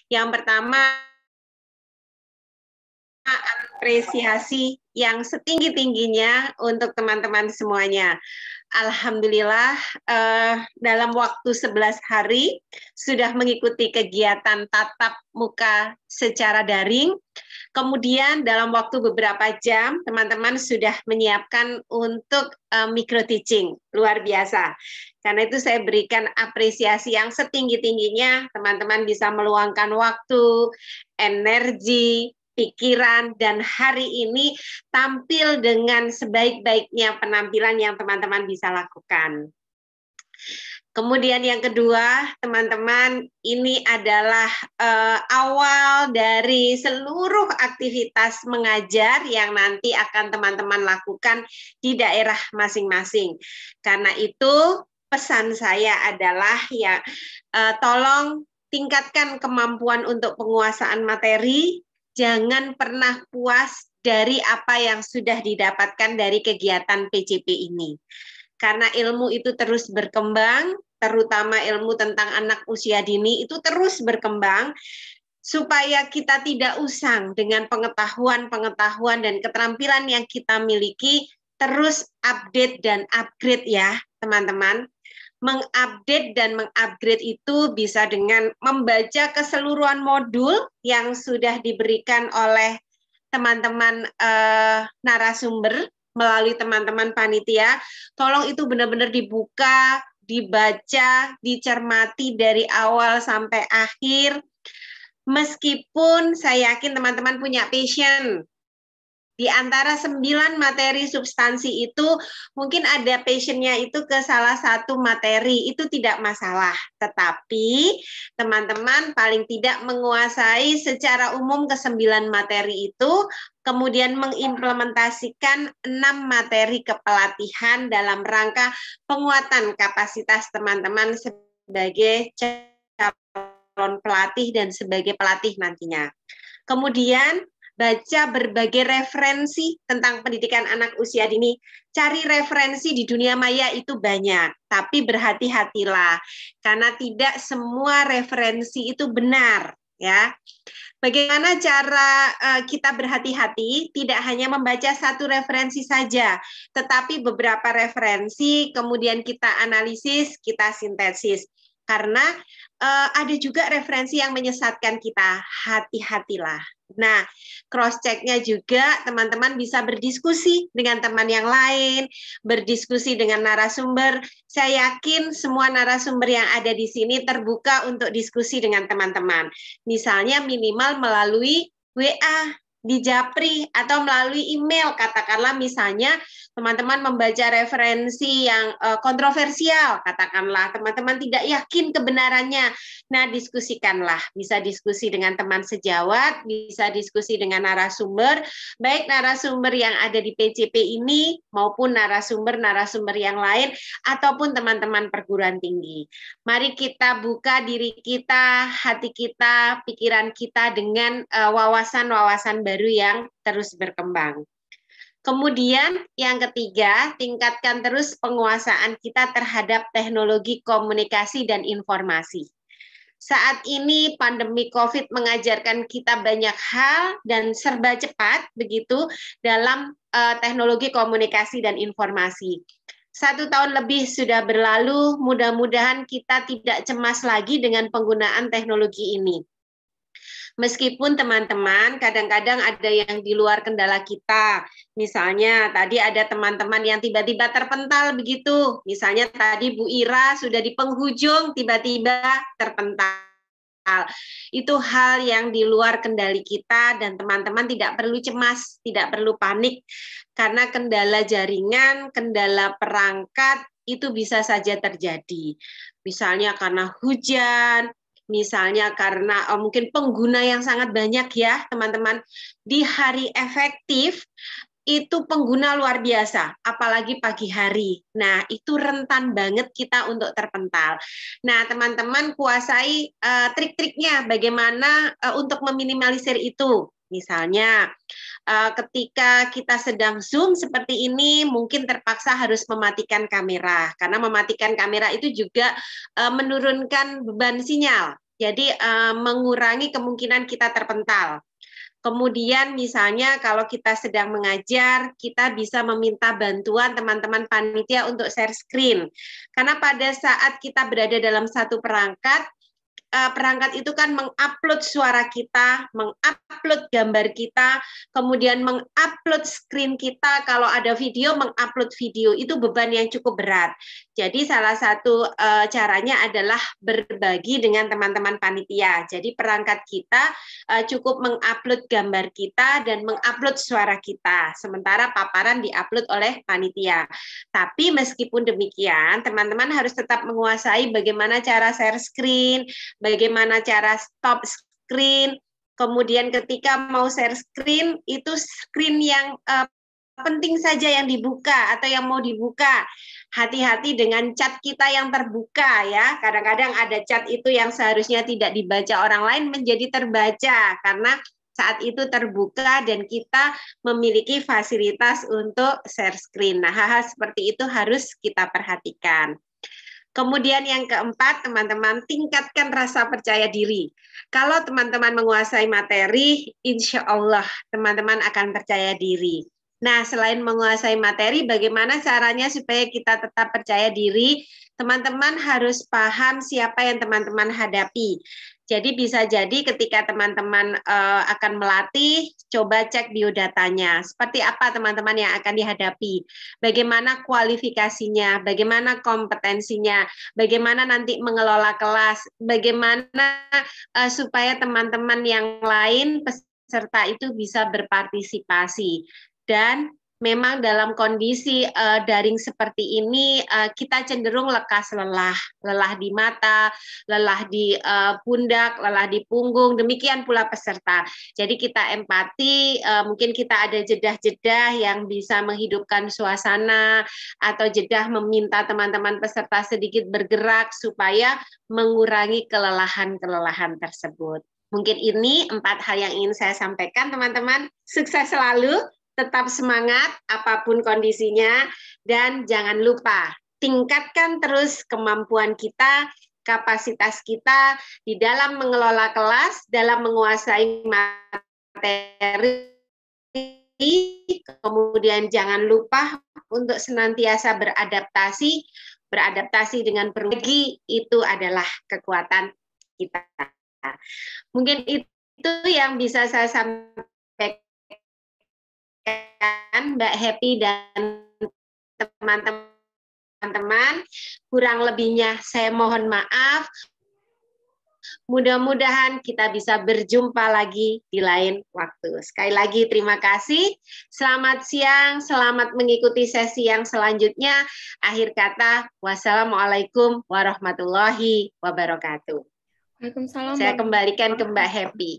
Yang pertama, apresiasi yang setinggi-tingginya untuk teman-teman semuanya. Alhamdulillah, dalam waktu 11 hari sudah mengikuti kegiatan tatap muka secara daring. Kemudian dalam waktu beberapa jam, teman-teman sudah menyiapkan untuk micro teaching. Luar biasa. Karena itu saya berikan apresiasi yang setinggi-tingginya, teman-teman bisa meluangkan waktu, energi, pikiran, dan hari ini tampil dengan sebaik-baiknya penampilan yang teman-teman bisa lakukan. Kemudian yang kedua, teman-teman, ini adalah awal dari seluruh aktivitas mengajar yang nanti akan teman-teman lakukan di daerah masing-masing. Karena itu, pesan saya adalah ya tolong tingkatkan kemampuan untuk penguasaan materi, jangan pernah puas dari apa yang sudah didapatkan dari kegiatan PCP ini. Karena ilmu itu terus berkembang, terutama ilmu tentang anak usia dini itu terus berkembang, supaya kita tidak usang dengan pengetahuan dan keterampilan yang kita miliki, terus update dan upgrade ya teman-teman. Mengupdate dan mengupgrade itu bisa dengan membaca keseluruhan modul yang sudah diberikan oleh teman-teman narasumber melalui teman-teman panitia. Tolong itu benar-benar dibuka, dibaca, dicermati dari awal sampai akhir. Meskipun saya yakin teman-teman punya passion, di antara 9 materi substansi itu mungkin ada passionnya itu ke salah satu materi, itu tidak masalah. Tetapi teman-teman paling tidak menguasai secara umum ke-9 materi itu, kemudian mengimplementasikan 6 materi kepelatihan dalam rangka penguatan kapasitas teman-teman sebagai calon pelatih dan sebagai pelatih nantinya. Kemudian baca berbagai referensi tentang pendidikan anak usia dini. Cari referensi di dunia maya itu banyak, tapi berhati-hatilah karena tidak semua referensi itu benar, ya. Bagaimana cara kita berhati-hati? Tidak hanya membaca satu referensi saja, tetapi beberapa referensi kemudian kita analisis, kita sintesis. Karena ada juga referensi yang menyesatkan kita, hati-hatilah. Nah, cross-check-nya juga teman-teman bisa berdiskusi dengan teman yang lain, berdiskusi dengan narasumber. Saya yakin semua narasumber yang ada di sini terbuka untuk diskusi dengan teman-teman. Misalnya minimal melalui WA, di Japri, atau melalui email. Katakanlah misalnya teman-teman membaca referensi yang kontroversial, katakanlah teman-teman tidak yakin kebenarannya. Nah, diskusikanlah. Bisa diskusi dengan teman sejawat, bisa diskusi dengan narasumber, baik narasumber yang ada di PCP ini maupun narasumber-narasumber yang lain, ataupun teman-teman perguruan tinggi. Mari kita buka diri kita, hati kita, pikiran kita dengan wawasan-wawasan baru yang terus berkembang. Kemudian yang ketiga, tingkatkan terus penguasaan kita terhadap teknologi komunikasi dan informasi. Saat ini pandemi COVID mengajarkan kita banyak hal dan serba cepat begitu dalam teknologi komunikasi dan informasi. 1 tahun lebih sudah berlalu, mudah-mudahan kita tidak cemas lagi dengan penggunaan teknologi ini. Meskipun teman-teman kadang-kadang ada yang di luar kendala kita. Misalnya tadi ada teman-teman yang tiba-tiba terpental begitu. Misalnya tadi Bu Ira sudah di penghujung tiba-tiba terpental. Itu hal yang di luar kendali kita dan teman-teman tidak perlu cemas, tidak perlu panik. Karena kendala jaringan, kendala perangkat itu bisa saja terjadi. Misalnya karena hujan, misalnya karena mungkin pengguna yang sangat banyak ya teman-teman. Di hari efektif itu pengguna luar biasa, apalagi pagi hari. Nah, itu rentan banget kita untuk terpental. Nah, teman-teman kuasai trik-triknya bagaimana untuk meminimalisir itu. Misalnya, ketika kita sedang Zoom seperti ini, mungkin terpaksa harus mematikan kamera, karena mematikan kamera itu juga menurunkan beban sinyal. Jadi mengurangi kemungkinan kita terpental. Kemudian misalnya kalau kita sedang mengajar, kita bisa meminta bantuan teman-teman panitia untuk share screen. Karena pada saat kita berada dalam satu perangkat, perangkat itu kan mengupload suara kita, mengupload gambar kita, kemudian mengupload screen kita, kalau ada video, mengupload video, itu beban yang cukup berat. Jadi salah satu caranya adalah berbagi dengan teman-teman panitia. Jadi perangkat kita cukup mengupload gambar kita dan mengupload suara kita, sementara paparan diupload oleh panitia. Tapi meskipun demikian, teman-teman harus tetap menguasai bagaimana cara share screen, bagaimana cara stop screen, kemudian ketika mau share screen, itu screen yang penting saja yang dibuka atau yang mau dibuka. Hati-hati dengan chat kita yang terbuka ya. Kadang-kadang ada chat itu yang seharusnya tidak dibaca orang lain menjadi terbaca karena saat itu terbuka dan kita memiliki fasilitas untuk share screen. Nah, hal-hal seperti itu harus kita perhatikan. Kemudian yang keempat, teman-teman tingkatkan rasa percaya diri. Kalau teman-teman menguasai materi, insya Allah teman-teman akan percaya diri. Nah, selain menguasai materi, bagaimana caranya supaya kita tetap percaya diri? Teman-teman harus paham siapa yang teman-teman hadapi. Jadi bisa jadi ketika teman-teman akan melatih, coba cek biodatanya. Seperti apa teman-teman yang akan dihadapi? Bagaimana kualifikasinya? Bagaimana kompetensinya? Bagaimana nanti mengelola kelas? Bagaimana supaya teman-teman yang lain peserta itu bisa berpartisipasi? Dan memang dalam kondisi daring seperti ini kita cenderung lekas lelah, lelah di mata, lelah di pundak, lelah di punggung, demikian pula peserta. Jadi kita empati, mungkin kita ada jedah-jedah yang bisa menghidupkan suasana atau jedah meminta teman-teman peserta sedikit bergerak supaya mengurangi kelelahan-kelelahan tersebut. Mungkin ini 4 hal yang ingin saya sampaikan, teman-teman. Sukses selalu. Tetap semangat apapun kondisinya, dan jangan lupa tingkatkan terus kemampuan kita, kapasitas kita di dalam mengelola kelas, dalam menguasai materi, kemudian jangan lupa untuk senantiasa beradaptasi dengan berbagi, itu adalah kekuatan kita. Mungkin itu yang bisa saya sampaikan, Mbak Happy dan teman-teman. Kurang lebihnya saya mohon maaf. Mudah-mudahan kita bisa berjumpa lagi di lain waktu. Sekali lagi terima kasih. Selamat siang, selamat mengikuti sesi yang selanjutnya. Akhir kata, wassalamualaikum warahmatullahi wabarakatuh. Waalaikumsalam. Saya kembalikan ke Mbak Happy.